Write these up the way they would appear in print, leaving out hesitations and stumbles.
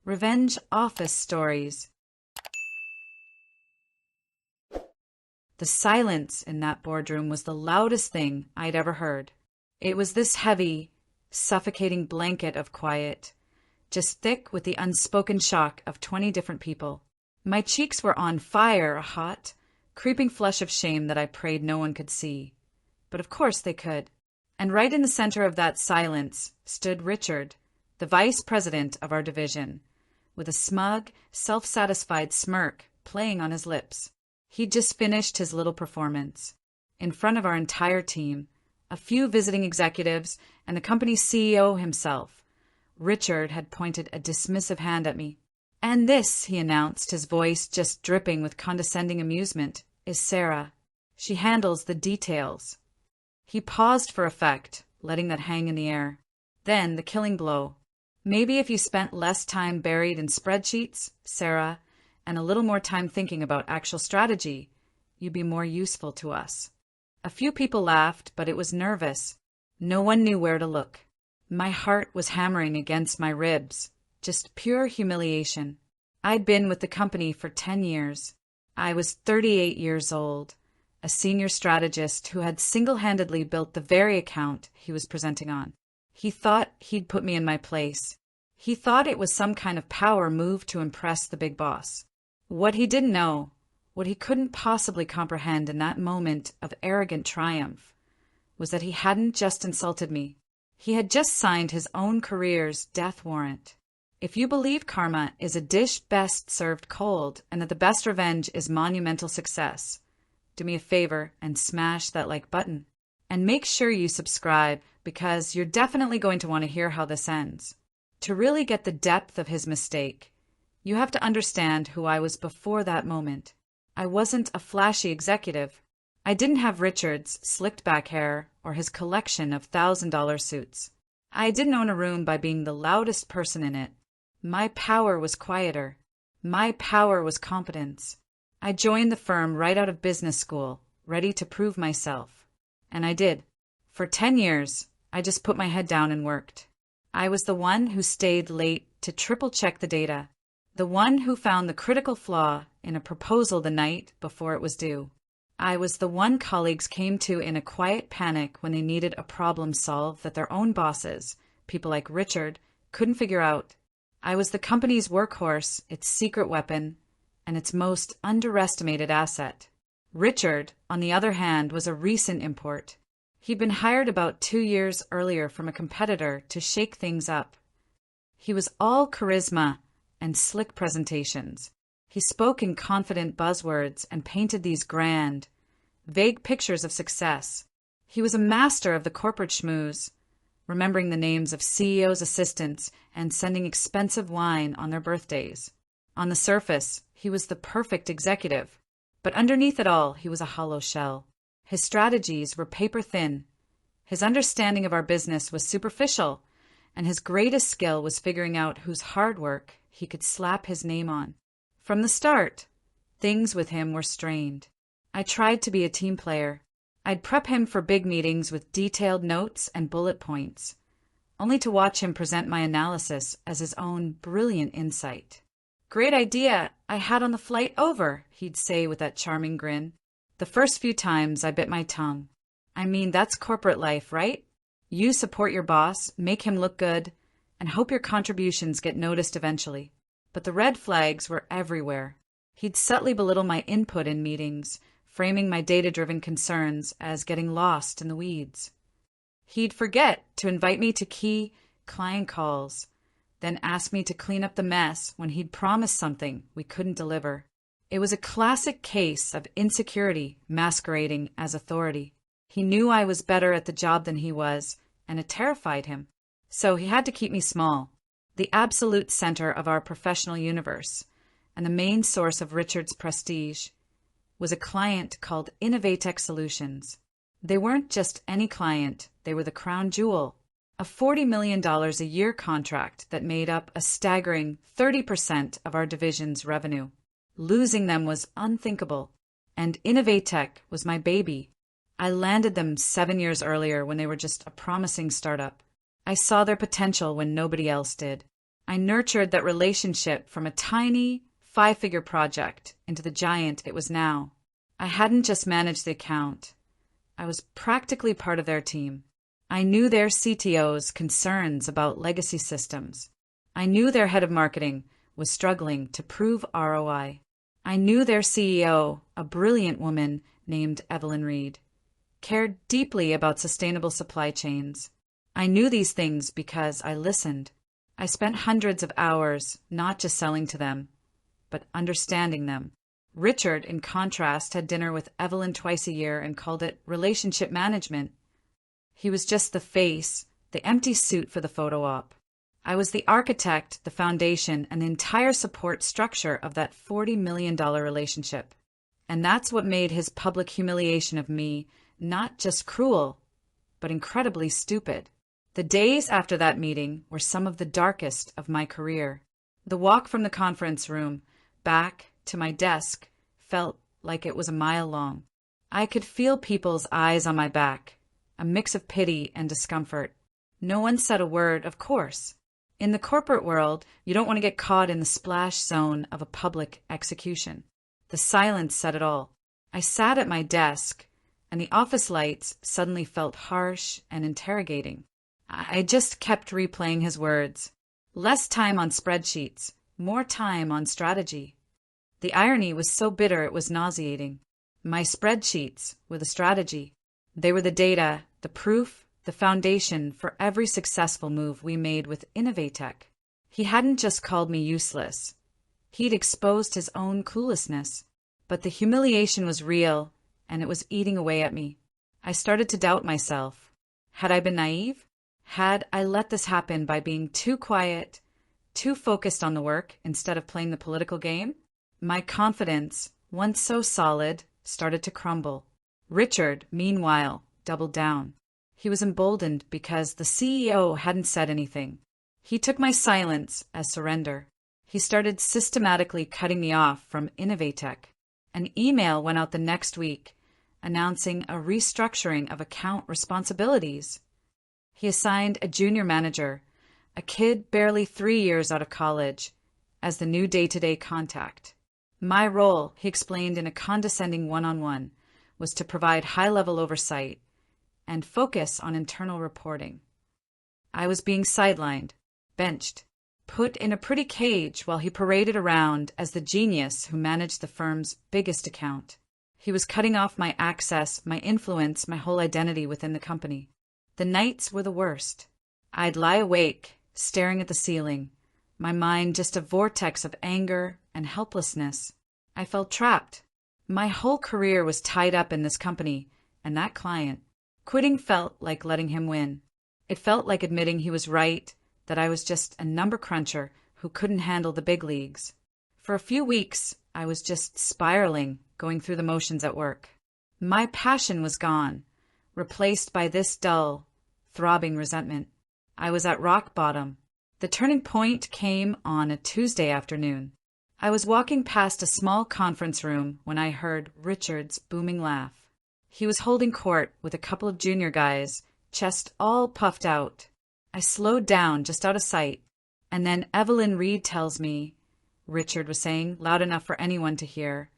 Revenge office stories. The silence in that boardroom was the loudest thing I'd ever heard. It was this heavy, suffocating blanket of quiet, just thick with the unspoken shock of 20 different people. My cheeks were on fire, a hot, creeping flush of shame that I prayed no one could see. But of course they could. And right in the center of that silence stood Richard, the vice president of our division, with a smug, self-satisfied smirk playing on his lips. He'd just finished his little performance in front of our entire team, a few visiting executives, and the company's CEO himself. Richard had pointed a dismissive hand at me. "And this," he announced, his voice just dripping with condescending amusement, "is Sarah. She handles the details." He paused for effect, letting that hang in the air. Then the killing blow. "Maybe if you spent less time buried in spreadsheets, Sarah, and a little more time thinking about actual strategy, you'd be more useful to us." A few people laughed, but it was nervous. No one knew where to look. My heart was hammering against my ribs, just pure humiliation. I'd been with the company for 10 years. I was 38 years old, a senior strategist who had single-handedly built the very account he was presenting on. He thought he'd put me in my place. He thought it was some kind of power move to impress the big boss. What he didn't know, what he couldn't possibly comprehend in that moment of arrogant triumph, was that he hadn't just insulted me. He had just signed his own career's death warrant. If you believe karma is a dish best served cold and that the best revenge is monumental success, do me a favor and smash that like button. And make sure you subscribe, because you're definitely going to want to hear how this ends. To really get the depth of his mistake, you have to understand who I was before that moment. I wasn't a flashy executive. I didn't have Richard's slicked back hair or his collection of $1,000 suits. I didn't own a room by being the loudest person in it. My power was quieter. My power was competence. I joined the firm right out of business school, ready to prove myself. And I did. For 10 years, I just put my head down and worked. I was the one who stayed late to triple-check the data, the one who found the critical flaw in a proposal the night before it was due. I was the one colleagues came to in a quiet panic when they needed a problem solved that their own bosses, people like Richard, couldn't figure out. I was the company's workhorse, its secret weapon, and its most underestimated asset. Richard, on the other hand, was a recent import. He'd been hired about 2 years earlier from a competitor to shake things up. He was all charisma and slick presentations. He spoke in confident buzzwords and painted these grand, vague pictures of success. He was a master of the corporate schmooze, remembering the names of CEOs' assistants and sending expensive wine on their birthdays. On the surface, he was the perfect executive, but underneath it all, he was a hollow shell. His strategies were paper-thin. His understanding of our business was superficial, and his greatest skill was figuring out whose hard work he could slap his name on. From the start, things with him were strained. I tried to be a team player. I'd prep him for big meetings with detailed notes and bullet points, only to watch him present my analysis as his own brilliant insight. "Great idea I had on the flight over," he'd say with that charming grin. The first few times I bit my tongue. I mean, that's corporate life, right? You support your boss, make him look good, and hope your contributions get noticed eventually. But the red flags were everywhere. He'd subtly belittle my input in meetings, framing my data-driven concerns as getting lost in the weeds. He'd forget to invite me to key client calls, then ask me to clean up the mess when he'd promised something we couldn't deliver. It was a classic case of insecurity masquerading as authority. He knew I was better at the job than he was, and it terrified him. So he had to keep me small, the absolute center of our professional universe, and the main source of Richard's prestige was a client called Innovatech Solutions. They weren't just any client, they were the crown jewel, a $40 million a year contract that made up a staggering 30% of our division's revenue. Losing them was unthinkable, and Innovatech was my baby. I landed them 7 years earlier when they were just a promising startup. I saw their potential when nobody else did. I nurtured that relationship from a tiny, 5-figure project into the giant it was now. I hadn't just managed the account. I was practically part of their team. I knew their CTO's concerns about legacy systems. I knew their head of marketing was struggling to prove ROI. I knew their CEO, a brilliant woman named Evelyn Reed, cared deeply about sustainable supply chains. I knew these things because I listened. I spent hundreds of hours not just selling to them, but understanding them. Richard, in contrast, had dinner with Evelyn twice a year and called it relationship management. He was just the face, the empty suit for the photo op. I was the architect, the foundation, and the entire support structure of that $40 million relationship. And that's what made his public humiliation of me not just cruel, but incredibly stupid. The days after that meeting were some of the darkest of my career. The walk from the conference room back to my desk felt like it was a mile long. I could feel people's eyes on my back, a mix of pity and discomfort. No one said a word, of course. In the corporate world, you don't want to get caught in the splash zone of a public execution. The silence said it all. I sat at my desk, and the office lights suddenly felt harsh and interrogating. I just kept replaying his words. Less time on spreadsheets, more time on strategy. The irony was so bitter it was nauseating. My spreadsheets were the strategy. They were the data, the proof, the foundation for every successful move we made with Innovatech. He hadn't just called me useless. He'd exposed his own cluelessness. But the humiliation was real, and it was eating away at me. I started to doubt myself. Had I been naive? Had I let this happen by being too quiet, too focused on the work instead of playing the political game? My confidence, once so solid, started to crumble. Richard, meanwhile, doubled down. He was emboldened because the CEO hadn't said anything. He took my silence as surrender. He started systematically cutting me off from Innovatech. An email went out the next week announcing a restructuring of account responsibilities. He assigned a junior manager, a kid barely 3 years out of college, as the new day-to-day contact. My role, he explained in a condescending one-on-one, was to provide high-level oversight and focus on internal reporting. I was being sidelined, benched, put in a pretty cage while he paraded around as the genius who managed the firm's biggest account. He was cutting off my access, my influence, my whole identity within the company. The nights were the worst. I'd lie awake, staring at the ceiling, my mind just a vortex of anger and helplessness. I felt trapped. My whole career was tied up in this company and that client. Quitting felt like letting him win. It felt like admitting he was right, that I was just a number cruncher who couldn't handle the big leagues. For a few weeks, I was just spiraling, going through the motions at work. My passion was gone, replaced by this dull, throbbing resentment. I was at rock bottom. The turning point came on a Tuesday afternoon. I was walking past a small conference room when I heard Richard's booming laugh. He was holding court with a couple of junior guys, chest all puffed out. I slowed down just out of sight, and then Evelyn Reed tells me, Richard was saying, loud enough for anyone to hear,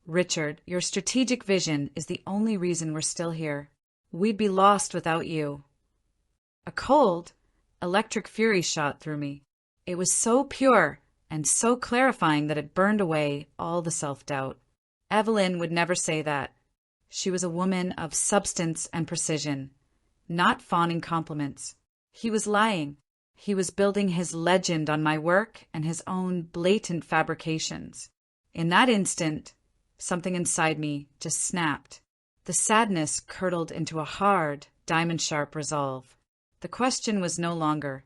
"Richard, your strategic vision is the only reason we're still here. We'd be lost without you." A cold, electric fury shot through me. It was so pure and so clarifying that it burned away all the self-doubt. Evelyn would never say that. She was a woman of substance and precision, not fawning compliments. He was lying. He was building his legend on my work and his own blatant fabrications. In that instant, something inside me just snapped. The sadness curdled into a hard, diamond-sharp resolve. The question was no longer,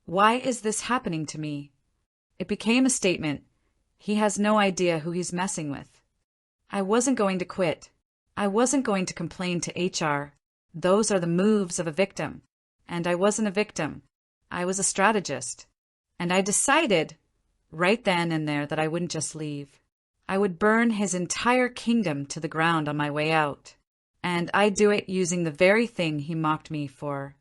why is this happening to me? It became a statement. He has no idea who he's messing with. I wasn't going to quit. I wasn't going to complain to HR. Those are the moves of a victim. And I wasn't a victim. I was a strategist. And I decided right then and there that I wouldn't just leave. I would burn his entire kingdom to the ground on my way out. And I'd do it using the very thing he mocked me for.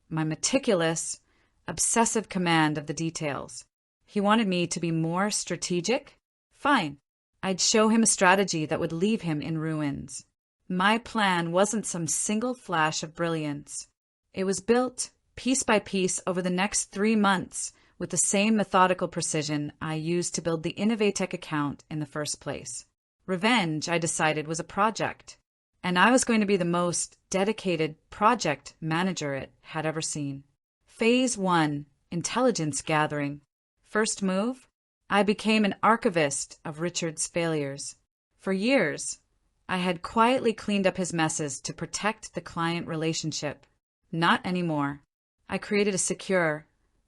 My meticulous, obsessive command of the details. He wanted me to be more strategic? Fine. I'd show him a strategy that would leave him in ruins. My plan wasn't some single flash of brilliance. It was built, piece by piece, over the next 3 months with the same methodical precision I used to build the Innovatech account in the first place. Revenge, I decided, was a project, and I was going to be the most dedicated project manager it had ever seen. Phase 1, intelligence gathering. First move, I became an archivist of Richard's failures. For years, I had quietly cleaned up his messes to protect the client relationship. Not anymore. I created a secure,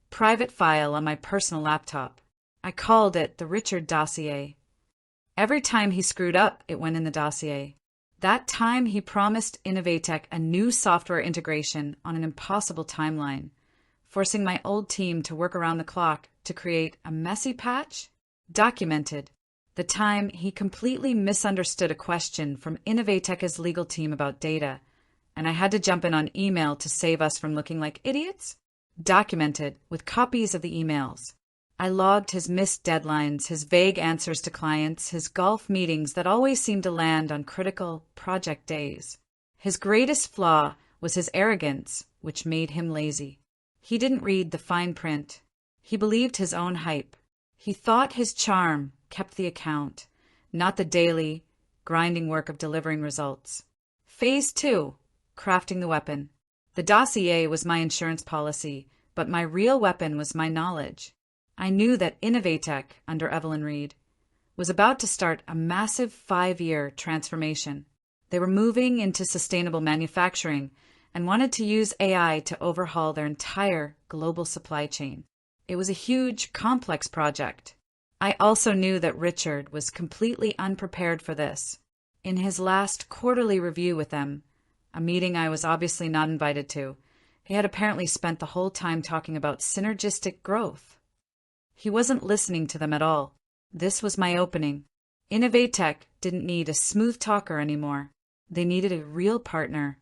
private file on my personal laptop. I called it the Richard Dossier. Every time he screwed up, it went in the dossier. That time he promised Innovatech a new software integration on an impossible timeline, forcing my old team to work around the clock to create a messy patch? Documented. The time he completely misunderstood a question from Innovatech's legal team about data, and I had to jump in on email to save us from looking like idiots? Documented, with copies of the emails. I logged his missed deadlines, his vague answers to clients, his golf meetings that always seemed to land on critical project days. His greatest flaw was his arrogance, which made him lazy. He didn't read the fine print. He believed his own hype. He thought his charm kept the account, not the daily, grinding work of delivering results. Phase 2, crafting the weapon. The dossier was my insurance policy, but my real weapon was my knowledge. I knew that Innovatech, under Evelyn Reed, was about to start a massive 5-year transformation. They were moving into sustainable manufacturing and wanted to use AI to overhaul their entire global supply chain. It was a huge, complex project. I also knew that Richard was completely unprepared for this. In his last quarterly review with them, a meeting I was obviously not invited to, he had apparently spent the whole time talking about synergistic growth. He wasn't listening to them at all. This was my opening. Innovatech didn't need a smooth talker anymore. They needed a real partner,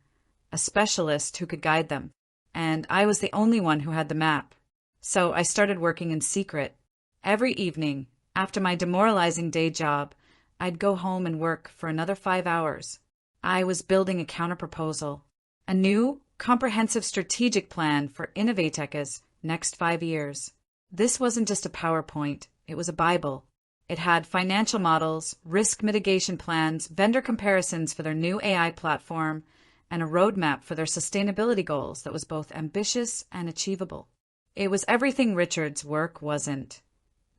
a specialist who could guide them. And I was the only one who had the map. So I started working in secret. Every evening, after my demoralizing day job, I'd go home and work for another 5 hours. I was building a counterproposal, a new, comprehensive strategic plan for Innovatech's next 5 years. This wasn't just a PowerPoint, it was a Bible. It had financial models, risk mitigation plans, vendor comparisons for their new AI platform, and a roadmap for their sustainability goals that was both ambitious and achievable. It was everything Richard's work wasn't.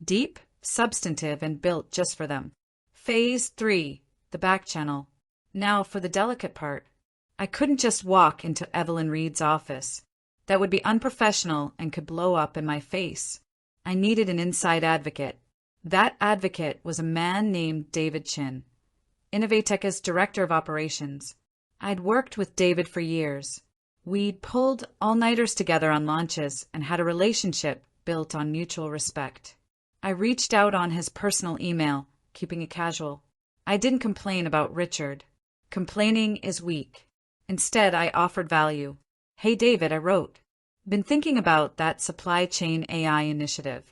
Deep, substantive, and built just for them. Phase 3, the back channel. Now for the delicate part. I couldn't just walk into Evelyn Reed's office. That would be unprofessional and could blow up in my face. I needed an inside advocate. That advocate was a man named David Chin, Innovatech's director of operations. I'd worked with David for years. We'd pulled all-nighters together on launches and had a relationship built on mutual respect. I reached out on his personal email, keeping it casual. I didn't complain about Richard. Complaining is weak. Instead, I offered value. Hey David, I wrote. Been thinking about that supply chain AI initiative.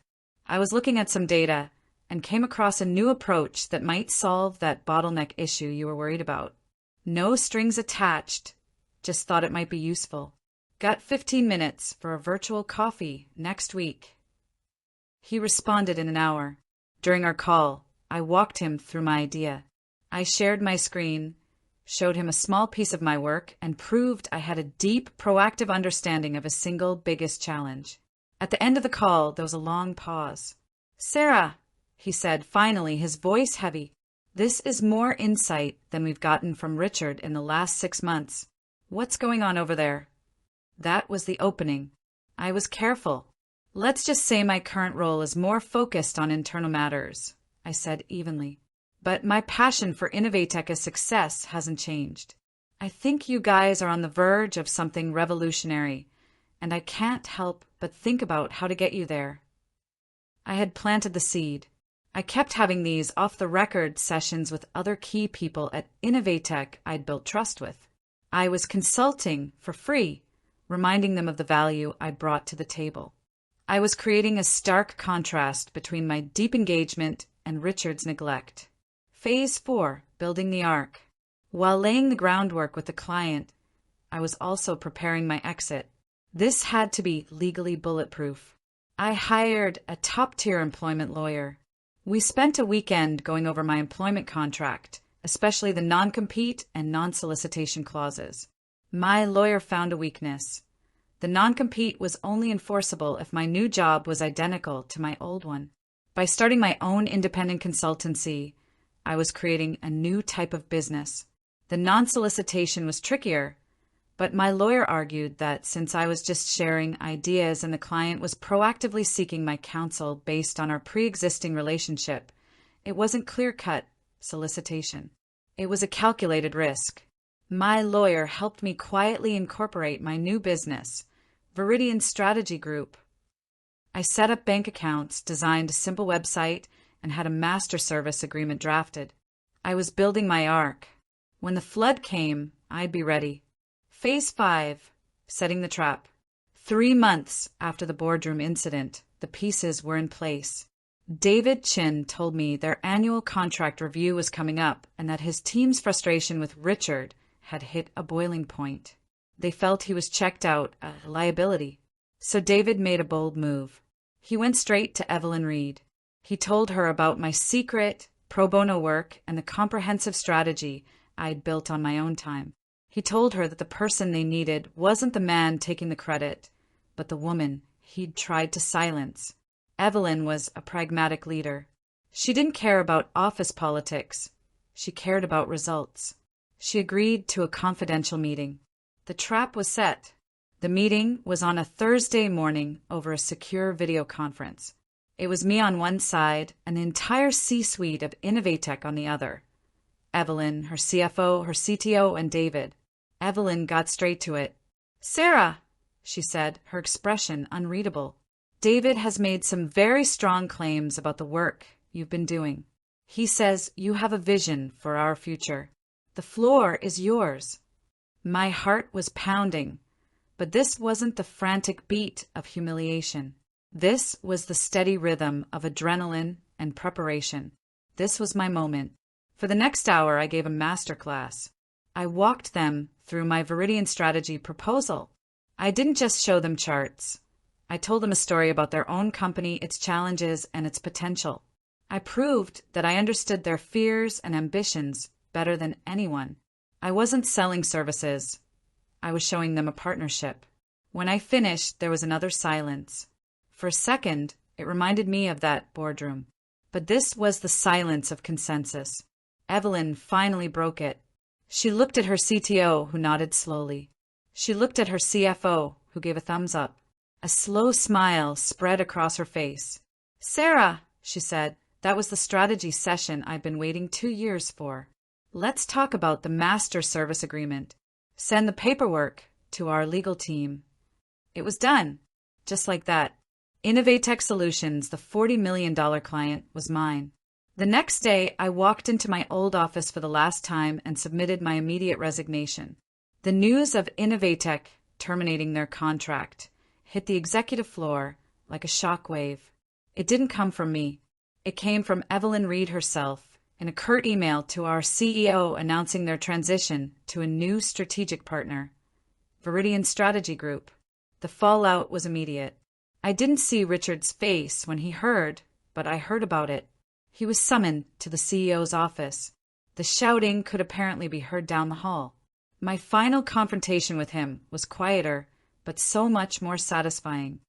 I was looking at some data and came across a new approach that might solve that bottleneck issue you were worried about. No strings attached. Just thought it might be useful. Got 15 minutes for a virtual coffee next week. He responded in an hour. During our call, I walked him through my idea. I shared my screen, showed him a small piece of my work, and proved I had a deep, proactive understanding of his single biggest challenge. At the end of the call, there was a long pause. "Sarah," he said, finally, his voice heavy, "this is more insight than we've gotten from Richard in the last 6 months. What's going on over there?" That was the opening. I was careful. "Let's just say my current role is more focused on internal matters," I said evenly. "But my passion for Innovatech's success hasn't changed. I think you guys are on the verge of something revolutionary, and I can't help but think about how to get you there." I had planted the seed. I kept having these off-the-record sessions with other key people at Innovatech I'd built trust with. I was consulting for free, reminding them of the value I brought to the table. I was creating a stark contrast between my deep engagement and Richard's neglect. Phase 4, building the arc. While laying the groundwork with the client, I was also preparing my exit. This had to be legally bulletproof. I hired a top-tier employment lawyer. We spent a weekend going over my employment contract, especially the non-compete and non-solicitation clauses. My lawyer found a weakness. The non-compete was only enforceable if my new job was identical to my old one. By starting my own independent consultancy, I was creating a new type of business. The non-solicitation was trickier, but my lawyer argued that since I was just sharing ideas and the client was proactively seeking my counsel based on our pre-existing relationship, it wasn't clear-cut solicitation. It was a calculated risk. My lawyer helped me quietly incorporate my new business, Veridian Strategy Group. I set up bank accounts, designed a simple website, and had a master service agreement drafted. I was building my arc. When the flood came, I'd be ready. Phase 5, setting the trap. 3 months after the boardroom incident, the pieces were in place. David Chin told me their annual contract review was coming up and that his team's frustration with Richard had hit a boiling point. They felt he was checked out, a liability. So David made a bold move. He went straight to Evelyn Reed. He told her about my secret, pro bono work and the comprehensive strategy I'd built on my own time. He told her that the person they needed wasn't the man taking the credit, but the woman he'd tried to silence. Evelyn was a pragmatic leader. She didn't care about office politics. She cared about results. She agreed to a confidential meeting. The trap was set. The meeting was on a Thursday morning over a secure video conference. It was me on one side and the entire C-suite of Innovatech on the other. Evelyn, her CFO, her CTO, and David. Evelyn got straight to it. "Sarah," she said, her expression unreadable. "David has made some very strong claims about the work you've been doing. He says you have a vision for our future. The floor is yours." My heart was pounding, but this wasn't the frantic beat of humiliation. This was the steady rhythm of adrenaline and preparation. This was my moment. For the next hour, I gave a masterclass. I walked them through my Veridian strategy proposal. I didn't just show them charts. I told them a story about their own company, its challenges, and its potential. I proved that I understood their fears and ambitions better than anyone. I wasn't selling services. I was showing them a partnership. When I finished, there was another silence. For a second, it reminded me of that boardroom. But this was the silence of consensus. Evelyn finally broke it. She looked at her CTO, who nodded slowly. She looked at her CFO, who gave a thumbs up. A slow smile spread across her face. "Sarah," she said, "that was the strategy session I've been waiting 2 years for. Let's talk about the master service agreement. Send the paperwork to our legal team." It was done. Just like that. Innovatech Solutions, the $40 million client, was mine. The next day, I walked into my old office for the last time and submitted my immediate resignation. The news of Innovatech terminating their contract hit the executive floor like a shockwave. It didn't come from me. It came from Evelyn Reed herself in a curt email to our CEO announcing their transition to a new strategic partner, Veridian Strategy Group. The fallout was immediate. I didn't see Richard's face when he heard, but I heard about it. He was summoned to the CEO's office. The shouting could apparently be heard down the hall. My final confrontation with him was quieter, but so much more satisfying.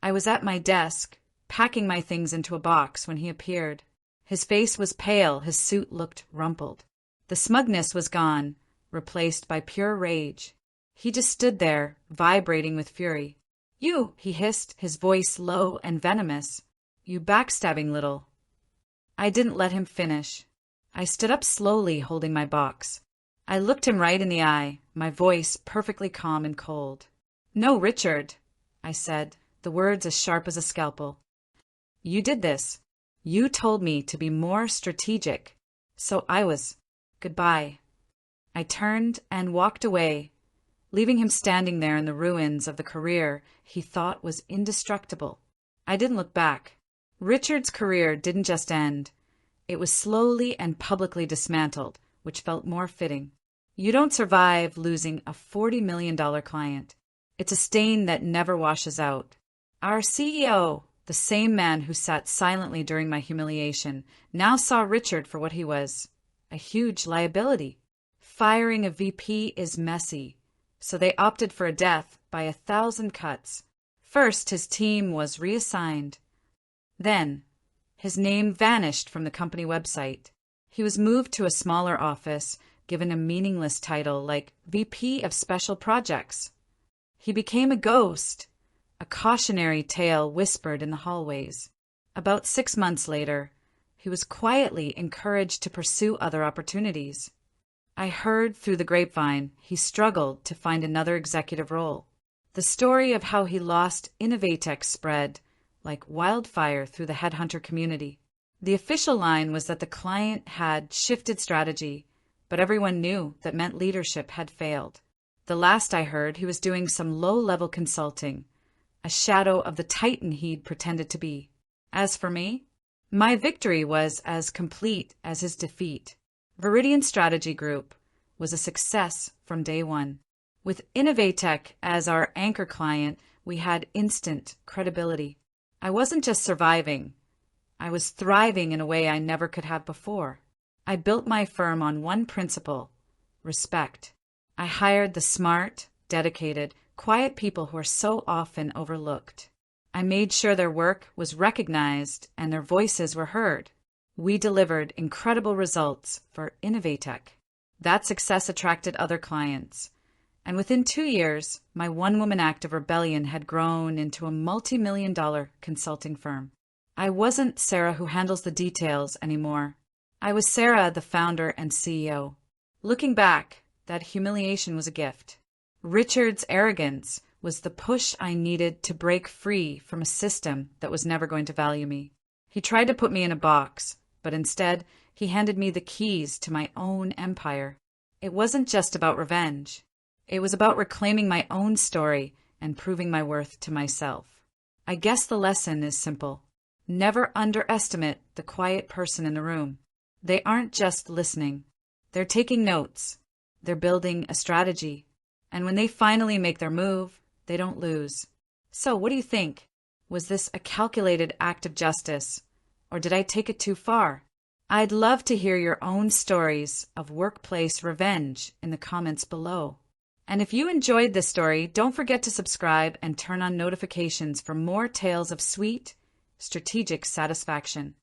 I was at my desk, packing my things into a box when he appeared. His face was pale, his suit looked rumpled. The smugness was gone, replaced by pure rage. He just stood there, vibrating with fury. "You," he hissed, his voice low and venomous. "You backstabbing little—" I didn't let him finish. I stood up slowly, holding my box. I looked him right in the eye, my voice perfectly calm and cold. "No, Richard," I said, the words as sharp as a scalpel. "You did this. You told me to be more strategic. So I was. Goodbye." I turned and walked away, leaving him standing there in the ruins of the career he thought was indestructible. I didn't look back. Richard's career didn't just end. It was slowly and publicly dismantled, which felt more fitting. You don't survive losing a $40 million client. It's a stain that never washes out. Our CEO, the same man who sat silently during my humiliation, now saw Richard for what he was, a huge liability. Firing a VP is messy, so they opted for a death by 1,000 cuts. First, his team was reassigned. Then, his name vanished from the company website. He was moved to a smaller office, given a meaningless title like VP of Special Projects. He became a ghost, a cautionary tale whispered in the hallways. About 6 months later, he was quietly encouraged to pursue other opportunities. I heard through the grapevine he struggled to find another executive role. The story of how he lost Innovatech spread like wildfire through the headhunter community. The official line was that the client had shifted strategy, but everyone knew that meant leadership had failed. The last I heard, he was doing some low-level consulting, a shadow of the titan he'd pretended to be. As for me, my victory was as complete as his defeat. Veridian Strategy Group was a success from day one. With Innovatech as our anchor client, we had instant credibility. I wasn't just surviving. I was thriving in a way I never could have before. I built my firm on one principle: respect. I hired the smart, dedicated, quiet people who are so often overlooked. I made sure their work was recognized and their voices were heard. We delivered incredible results for Innovatech. That success attracted other clients. And within 2 years, my one-woman act of rebellion had grown into a multi-million-dollar consulting firm. I wasn't Sarah who handles the details anymore. I was Sarah, the founder and CEO. Looking back, that humiliation was a gift. Richard's arrogance was the push I needed to break free from a system that was never going to value me. He tried to put me in a box, but instead, he handed me the keys to my own empire. It wasn't just about revenge. It was about reclaiming my own story and proving my worth to myself. I guess the lesson is simple. Never underestimate the quiet person in the room. They aren't just listening. They're taking notes. They're building a strategy. And when they finally make their move, they don't lose. So what do you think? Was this a calculated act of justice, or did I take it too far? I'd love to hear your own stories of workplace revenge in the comments below. And if you enjoyed this story, don't forget to subscribe and turn on notifications for more tales of sweet, strategic satisfaction.